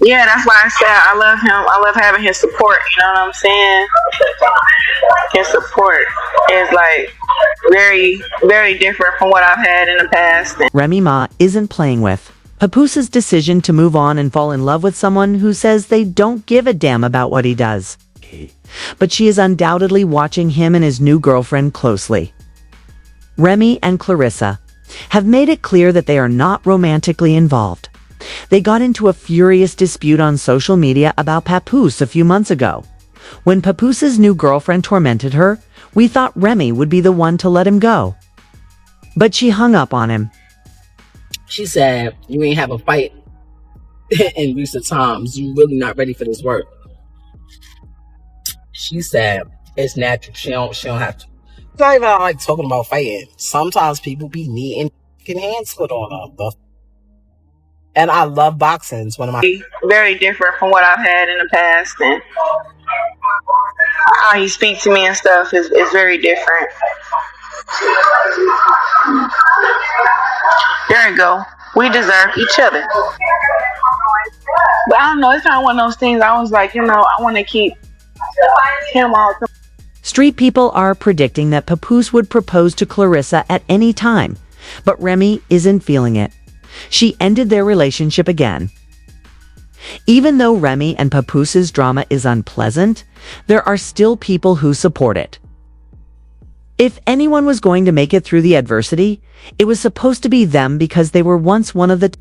Yeah, that's why I said I love him. I love having his support. You know what I'm saying? His support is like very, very different from what I've had in the past. Remy Ma isn't playing with Papoose's decision to move on and fall in love with someone who says they don't give a damn about what he does. But she is undoubtedly watching him and his new girlfriend closely. Remy and Claressa have made it clear that they are not romantically involved. They got into a furious dispute on social media about Papoose a few months ago. When Papoose's new girlfriend tormented her, we thought Remy would be the one to let him go. But she hung up on him. She said, you ain't have a fight in recent times. You really not ready for this work. She said, it's natural. She don't have to. It's not even like talking about fighting. Sometimes people be needing hands put on them. And I love boxing. It's one of my... Very different from what I've had in the past. And how he speaks to me and stuff is very different. There you go. We deserve each other. But I don't know. It's kind of one of those things. I was like, I want to keep him all the time. Street people are predicting that Papoose would propose to Claressa at any time, but Remy isn't feeling it. She ended their relationship again. Even though Remy and Papoose's drama is unpleasant, there are still people who support it. If anyone was going to make it through the adversity, it was supposed to be them because they were once one of the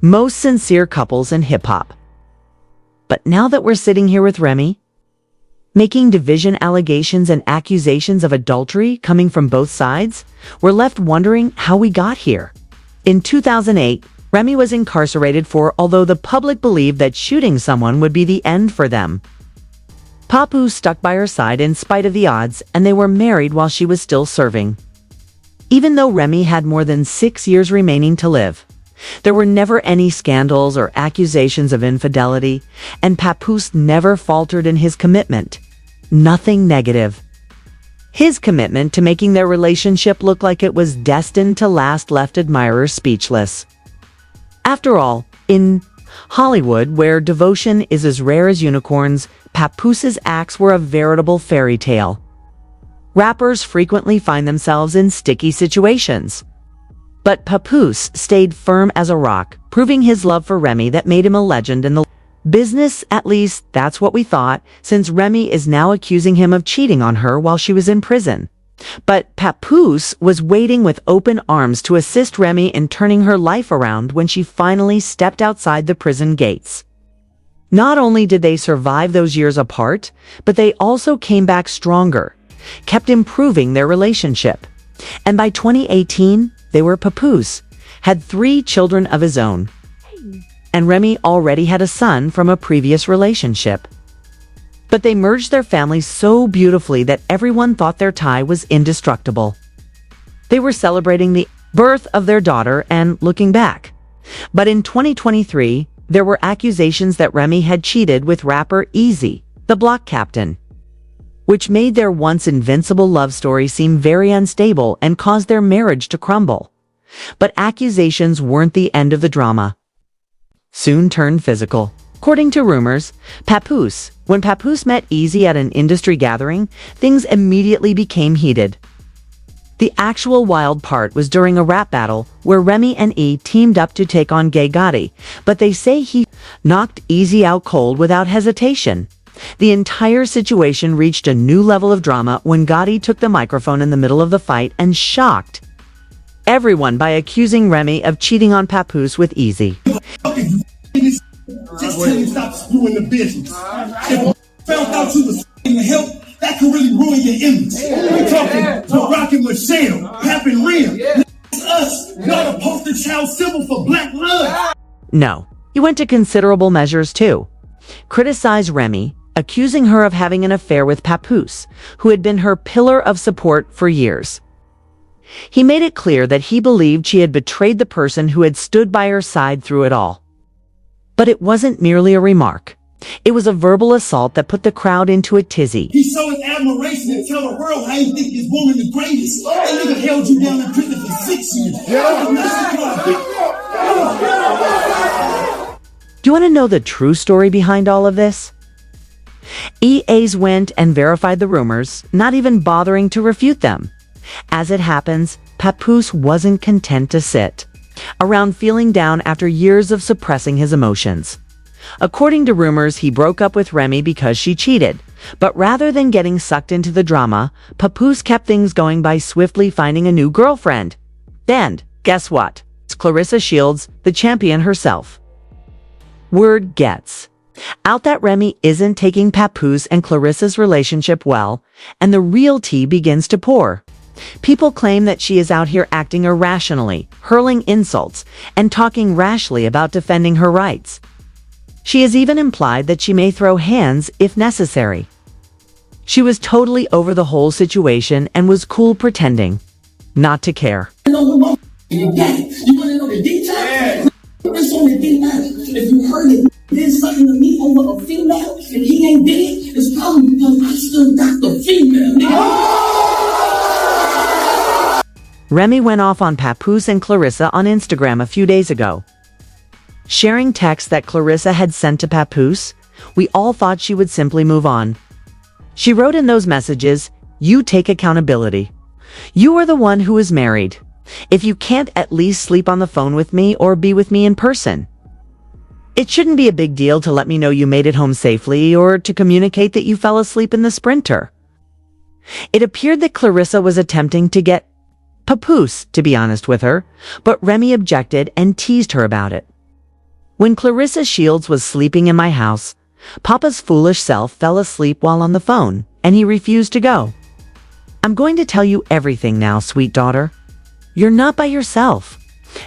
most sincere couples in hip-hop. But now that we're sitting here with Remy, making division allegations and accusations of adultery coming from both sides, we're left wondering how we got here. In 2008, Remy was incarcerated although the public believed that shooting someone would be the end for them. Papoose stuck by her side in spite of the odds, and they were married while she was still serving. Even though Remy had more than 6 years remaining to live, there were never any scandals or accusations of infidelity, and Papoose never faltered in his commitment. Nothing negative. His commitment to making their relationship look like it was destined to last left admirers speechless. After all, in Hollywood, where devotion is as rare as unicorns, Papoose's acts were a veritable fairy tale. Rappers frequently find themselves in sticky situations. But Papoose stayed firm as a rock, proving his love for Remy that made him a legend in the business. At least that's what we thought, since Remy is now accusing him of cheating on her while she was in prison. But Papoose was waiting with open arms to assist Remy in turning her life around when she finally stepped outside the prison gates. Not only did they survive those years apart, but they also came back stronger, kept improving their relationship. And by 2018, they were Papoose, had 3 children of his own. And Remy already had a son from a previous relationship. But they merged their families so beautifully that everyone thought their tie was indestructible. They were celebrating the birth of their daughter and looking back. But in 2023, there were accusations that Remy had cheated with rapper Easy, the Block Captain, which made their once invincible love story seem very unstable and caused their marriage to crumble. But accusations weren't the end of the drama. Soon turned physical. According to rumors, when Papoose met Easy at an industry gathering, things immediately became heated. The actual wild part was during a rap battle where Remy and E teamed up to take on Gay Gotti, but they say he knocked Easy out cold without hesitation. The entire situation reached a new level of drama when Gotti took the microphone in the middle of the fight and shocked everyone by accusing Remy of cheating on Papoose with Easy. Just tell you stop screwing the business. If I found out you was the help, that could really ruin your image. We're talking Rock and Michelle, Pap and Real. It's us, not a poster child symbol for black love. No, he went to considerable measures too. Criticized Remy, accusing her of having an affair with Papoose, who had been her pillar of support for years. He made it clear that he believed she had betrayed the person who had stood by her side through it all. But it wasn't merely a remark. It was a verbal assault that put the crowd into a tizzy. He showed his admiration and tell the world how he think this woman the greatest. That nigga held you down in prison for 6 years. Do you want to know the true story behind all of this? EAs went and verified the rumors, not even bothering to refute them. As it happens, Papoose wasn't content to sit around feeling down after years of suppressing his emotions. According to rumors, he broke up with Remy because she cheated. But rather than getting sucked into the drama, Papoose kept things going by swiftly finding a new girlfriend. Then, guess what? It's Claressa Shields, the champion herself. Word gets out that Remy isn't taking Papoose and Claressa's relationship well, and the real tea begins to pour. People claim that she is out here acting irrationally, hurling insults, and talking rashly about defending her rights. She has even implied that she may throw hands if necessary. She was totally over the whole situation and was cool pretending not to care. You want to know the details? It's on the D9. If you heard it, did something to me over a female and he ain't dead, it's probably because I still got the female. Remy went off on Papoose and Claressa on Instagram a few days ago. Sharing texts that Claressa had sent to Papoose, we all thought she would simply move on. She wrote in those messages, "You take accountability. You are the one who is married. If you can't at least sleep on the phone with me or be with me in person. It shouldn't be a big deal to let me know you made it home safely or to communicate that you fell asleep in the Sprinter." It appeared that Claressa was attempting to get Papoose to be honest with her, but Remy objected and teased her about it. When Claressa Shields was sleeping in my house, Papa's foolish self fell asleep while on the phone, and he refused to go. "I'm going to tell you everything now, sweet daughter. You're not by yourself.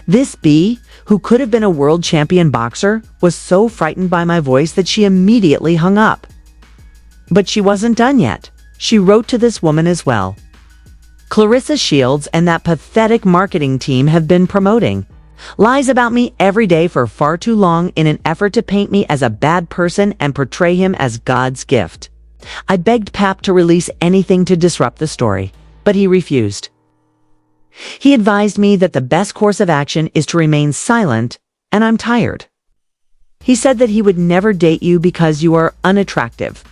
This bee, who could have been a world champion boxer, was so frightened by my voice that she immediately hung up." But she wasn't done yet. She wrote to this woman as well. "Claressa Shields and that pathetic marketing team have been promoting lies about me every day for far too long in an effort to paint me as a bad person and portray him as God's gift. I begged Pap to release anything to disrupt the story, but he refused. He advised me that the best course of action is to remain silent, and I'm tired. He said that he would never date you because you are unattractive.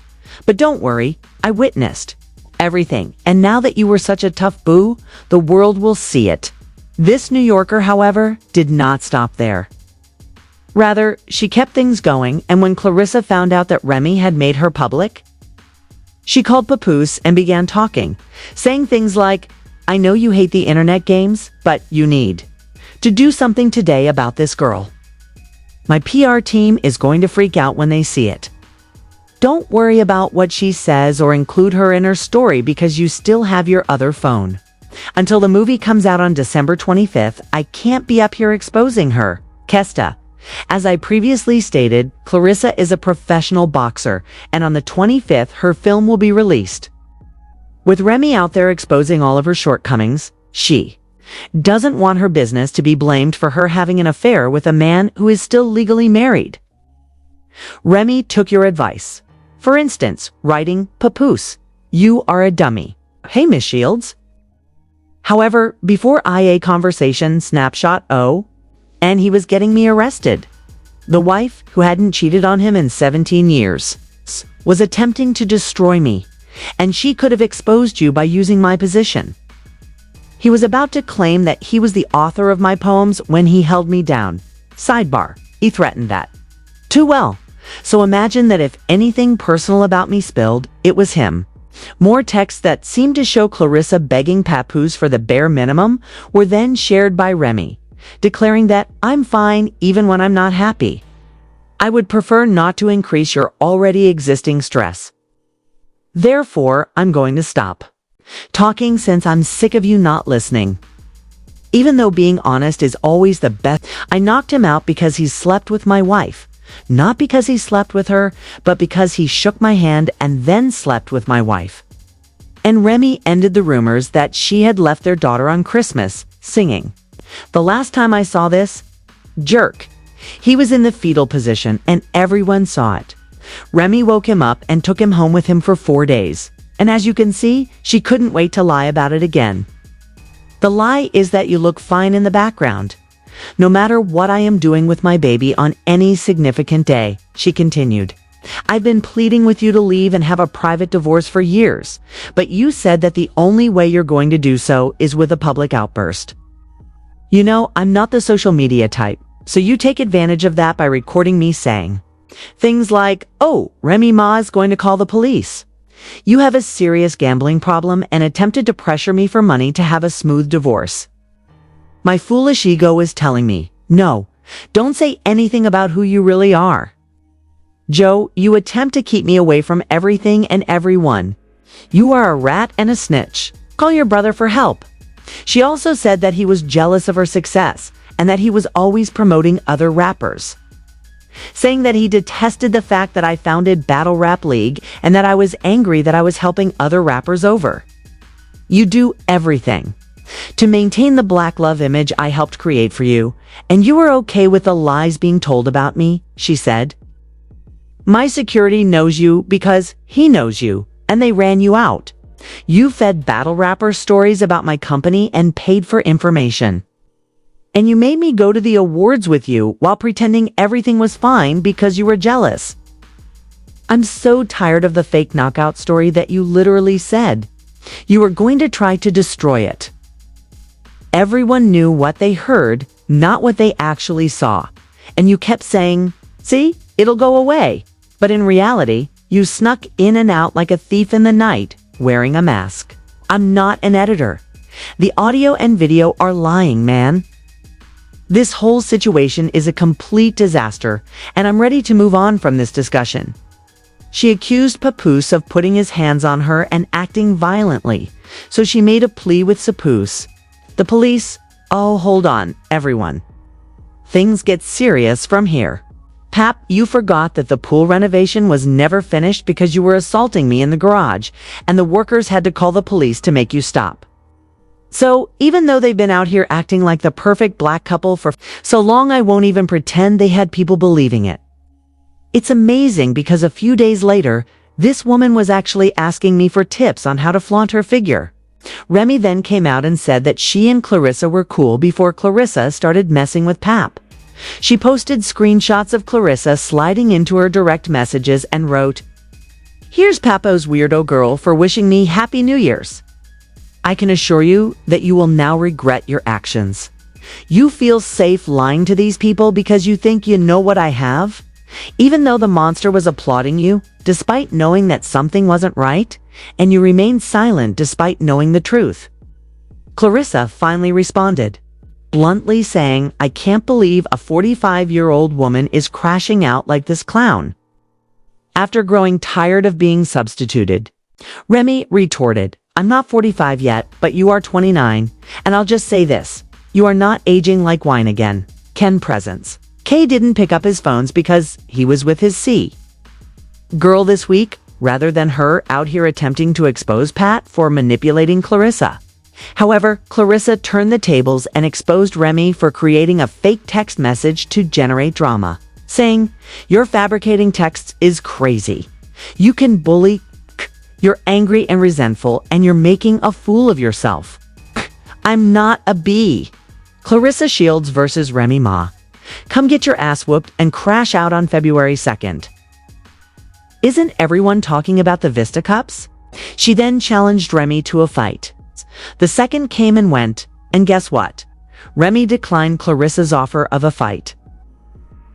But don't worry, I witnessed everything, and now that you were such a tough boo, the world will see it." This New Yorker, however, did not stop there. Rather, she kept things going, and when Claressa found out that Remy had made her public, she called Papoose and began talking, saying things like, "I know you hate the internet games, but you need to do something today about this girl. My PR team is going to freak out when they see it. Don't worry about what she says or include her in her story because you still have your other phone. Until the movie comes out on December 25th, I can't be up here exposing her. Kesta." As I previously stated, Claressa is a professional boxer, and on the 25th, her film will be released. With Remy out there exposing all of her shortcomings, she doesn't want her business to be blamed for her having an affair with a man who is still legally married. Remy took your advice. For instance, writing, "Papoose, you are a dummy. Hey, Miss Shields." However, before IA conversation snapshot and he was getting me arrested. The wife, who hadn't cheated on him in 17 years, was attempting to destroy me, and she could have exposed you by using my position. He was about to claim that he was the author of my poems when he held me down. Sidebar, he threatened that. Too well. So imagine that if anything personal about me spilled, it was him. More texts that seemed to show Claressa begging Papoose for the bare minimum were then shared by Remy, declaring that I'm fine even when I'm not happy. I would prefer not to increase your already existing stress. Therefore, I'm going to stop talking since I'm sick of you not listening. Even though being honest is always the best, I knocked him out because he slept with my wife. Not because he slept with her, but because he shook my hand and then slept with my wife. And Remy ended the rumors that she had left their daughter on Christmas, singing. The last time I saw this jerk, he was in the fetal position and everyone saw it. Remy woke him up and took him home with him for 4 days. And as you can see, she couldn't wait to lie about it again. The lie is that you look fine in the background. No matter what I am doing with my baby on any significant day, she continued, I've been pleading with you to leave and have a private divorce for years, but you said that the only way you're going to do so is with a public outburst. You know, I'm not the social media type, so you take advantage of that by recording me saying things like, oh, Remy Ma is going to call the police. You have a serious gambling problem and attempted to pressure me for money to have a smooth divorce. My foolish ego is telling me, no, don't say anything about who you really are. Joe, you attempt to keep me away from everything and everyone. You are a rat and a snitch. Call your brother for help. She also said that he was jealous of her success and that he was always promoting other rappers, saying that he detested the fact that I founded Battle Rap League and that I was angry that I was helping other rappers over. You do everything to maintain the black love image I helped create for you, and you are okay with the lies being told about me, she said. My security knows you because he knows you, and they ran you out. You fed battle rapper stories about my company and paid for information. And you made me go to the awards with you while pretending everything was fine because you were jealous. I'm so tired of the fake knockout story that you literally said you were going to try to destroy it. Everyone knew what they heard, not what they actually saw. And you kept saying, see, it'll go away. But in reality, you snuck in and out like a thief in the night, wearing a mask. I'm not an editor. The audio and video are lying, man. This whole situation is a complete disaster, and I'm ready to move on from this discussion. She accused Papoose of putting his hands on her and acting violently, so she made a plea with Papoose. The police, oh, hold on, everyone. Things get serious from here. Pap, you forgot that the pool renovation was never finished because you were assaulting me in the garage, and the workers had to call the police to make you stop. So, even though they've been out here acting like the perfect black couple for so long, I won't even pretend they had people believing it. It's amazing because a few days later, this woman was actually asking me for tips on how to flaunt her figure. Remy then came out and said that she and Claressa were cool before Claressa started messing with Pap. She posted screenshots of Claressa sliding into her direct messages and wrote, "Here's Papo's weirdo girl for wishing me Happy New Year's. I can assure you that you will now regret your actions. You feel safe lying to these people because you think you know what I have? Even though the monster was applauding you, despite knowing that something wasn't right, and you remained silent despite knowing the truth." Claressa finally responded, bluntly saying, "I can't believe a 45-year-old woman is crashing out like this clown." After growing tired of being substituted, Remy retorted, "I'm not 45 yet, but you are 29, and I'll just say this, you are not aging like wine again. Ken presents." K didn't pick up his phones because he was with his C girl this week, rather than her out here attempting to expose Pat for manipulating Claressa. However, Claressa turned the tables and exposed Remy for creating a fake text message to generate drama, saying, "Your fabricating texts is crazy. You can bully, you're angry and resentful, and you're making a fool of yourself. I'm not a bee." Claressa Shields versus Remy Ma. Come get your ass whooped and crash out on February 2nd. Isn't everyone talking about the Vista Cups? She then challenged Remy to a fight. The second came and went, and guess what? Remy declined Claressa's offer of a fight.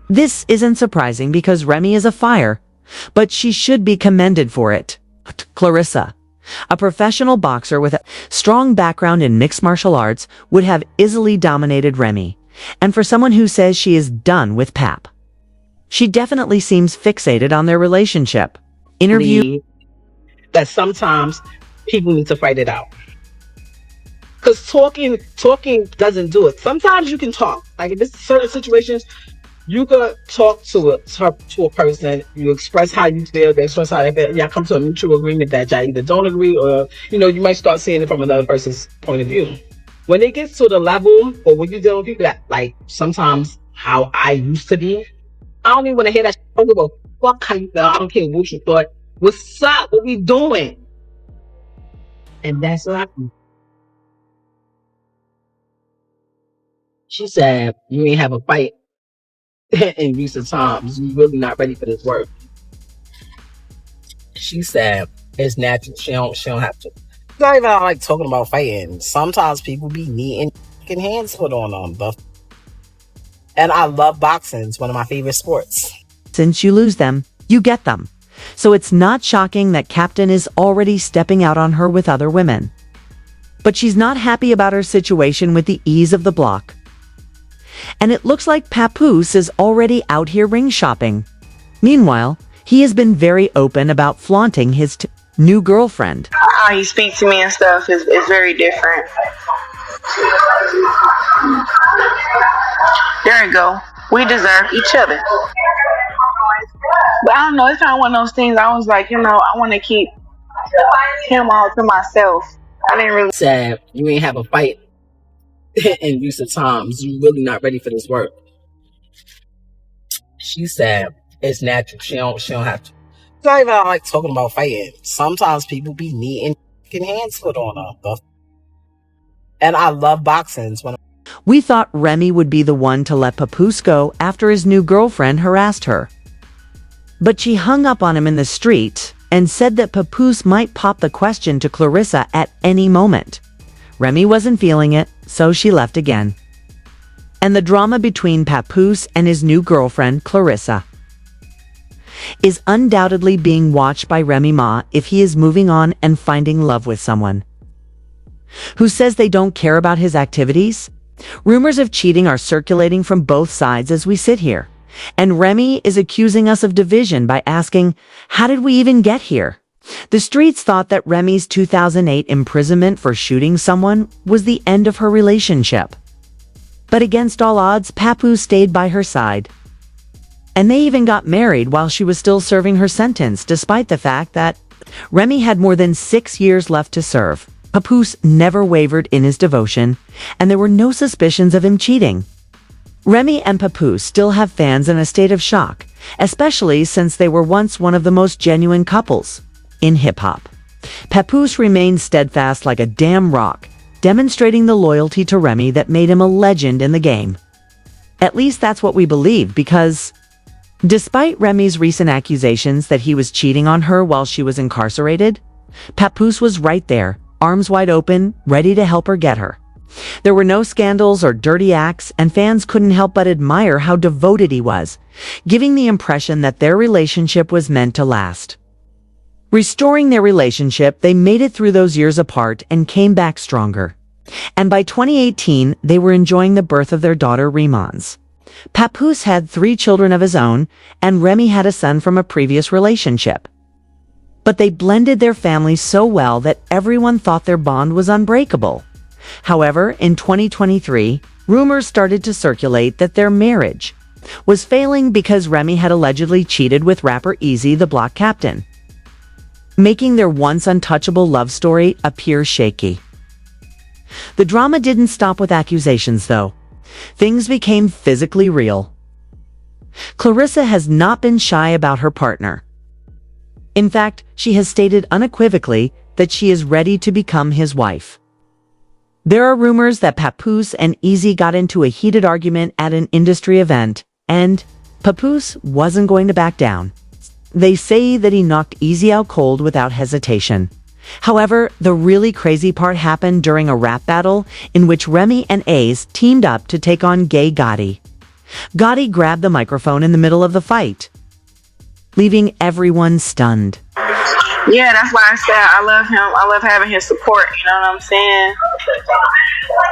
This isn't surprising because Remy is a fire, but she should be commended for it. Claressa, a professional boxer with a strong background in mixed martial arts, would have easily dominated Remy. And for someone who says she is done with Pap, she definitely seems fixated on their relationship. Interview that sometimes people need to fight it out. Because talking doesn't do it. Sometimes you can talk. Like in this certain situations, you could talk to a person. You express how you feel. They express how they feel. Y'all come to a mutual agreement that y'all either don't agree or you might start seeing it from another person's point of view. When it gets to the level, or when you deal with people that, like, sometimes how I used to be, I don't even want to hear that shit. I don't give a fuck how you feel. I don't care what you thought. What's up? What we doing? And that's what happened. She said, "You ain't have a fight in recent times. You really not ready for this work." She said, "It's natural. She don't have to." It's not even like talking about fighting. Sometimes people be needing hands put on them. And I love boxing. It's one of my favorite sports. Since you lose them, you get them. So it's not shocking that Captain is already stepping out on her with other women. But she's not happy about her situation with the ease of the block. And it looks like Papoose is already out here ring shopping. Meanwhile, he has been very open about flaunting his new girlfriend. How he speaks to me and stuff is very different. There you go. We deserve each other. But I don't know, it's kind of one of those things I was like, I want to keep him all to myself. I didn't really say, "You ain't have a fight in recent times. You really not ready for this work." She said, "It's natural. She don't have to." It's not even like talking about fighting. Sometimes people be needing hands put on them. And I love boxing. We thought Remy would be the one to let Papoose go after his new girlfriend harassed her. But she hung up on him in the street and said that Papoose might pop the question to Claressa at any moment. Remy wasn't feeling it, so she left again. And the drama between Papoose and his new girlfriend, Claressa, is undoubtedly being watched by Remy Ma if he is moving on and finding love with someone who says they don't care about his activities. Rumors of cheating are circulating from both sides as we sit here. And Remy is accusing us of division by asking, how did we even get here? The streets thought that Remy's 2008 imprisonment for shooting someone was the end of her relationship. But against all odds, Papoose stayed by her side. And they even got married while she was still serving her sentence, despite the fact that Remy had more than 6 years left to serve. Papoose never wavered in his devotion, and there were no suspicions of him cheating. Remy and Papoose still have fans in a state of shock, especially since they were once one of the most genuine couples in hip-hop. Papoose remained steadfast like a damn rock, demonstrating the loyalty to Remy that made him a legend in the game. At least that's what we believe, because despite Remy's recent accusations that he was cheating on her while she was incarcerated, Papoose was right there, arms wide open, ready to help her get her. There were no scandals or dirty acts, and fans couldn't help but admire how devoted he was, giving the impression that their relationship was meant to last. Restoring their relationship, they made it through those years apart and came back stronger. And by 2018, they were enjoying the birth of their daughter, Remy. Papoose had 3 children of his own, and Remy had a son from a previous relationship. But they blended their families so well that everyone thought their bond was unbreakable. However, in 2023, rumors started to circulate that their marriage was failing because Remy had allegedly cheated with rapper Easy, the Block Captain, making their once untouchable love story appear shaky. The drama didn't stop with accusations, though. Things became physically real. Claressa has not been shy about her partner. In fact, she has stated unequivocally that she is ready to become his wife. There are rumors that Papoose and Easy got into a heated argument at an industry event, and Papoose wasn't going to back down. They say that he knocked Easy out cold without hesitation. However, the really crazy part happened during a rap battle in which Remy and Ace teamed up to take on Gay Gotti. Gotti grabbed the microphone in the middle of the fight, leaving everyone stunned. Yeah, that's why I said I love him. I love having his support. You know what I'm saying?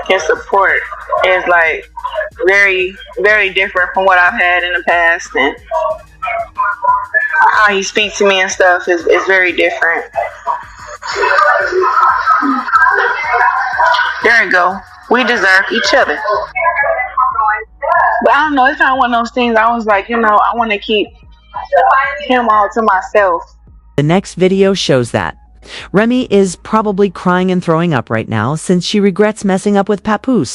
His support is like very, very different from what I've had in the past, and how he speaks to me and stuff is very different. There you go. We deserve each other. But I don't know, it's kind of one of those things I was like, I want to keep him all to myself. The next video shows that Remy is probably crying and throwing up right now since she regrets messing up with Papoose.